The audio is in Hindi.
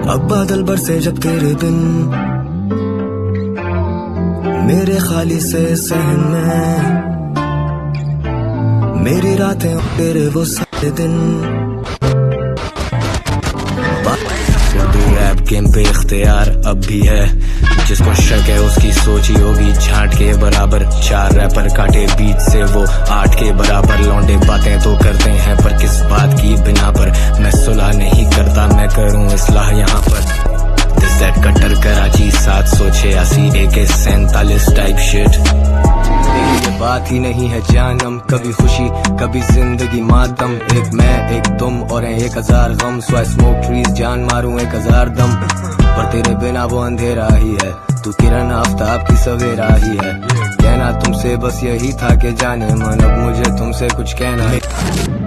अब बादल बरसे जब तेरे बिन मेरे खाली से सहन में, मेरी रातें तेरे वो सारे दिन। रैप गेम पे इख्तियार अब भी है, जिसको शक है उसकी सोच ही होगी झांट के बराबर। 4 रैपर काटे बीच से वो 8 के बराबर। लौंडे बातें तो करते हैं पर किस बात की बिना पर। मैं सुलह नहीं करता, मैं करूं इस्लाह यहाँ पर। कट्टर कराची 786 AK-47 टाइप शिट। ये बात ही नहीं है जानम, कभी खुशी कभी जिंदगी मातम। एक मैं एक तुम और 1000 गम। सो आई स्मोक ट्रीज, जान मारूं 1000 दम। पर तेरे बिना वो अंधेरा ही है, तू किरण आफ्ताब की सवेरा ही है। कहना तुमसे बस यही था कि जाने मन, अब मुझे तुमसे कुछ कहना है।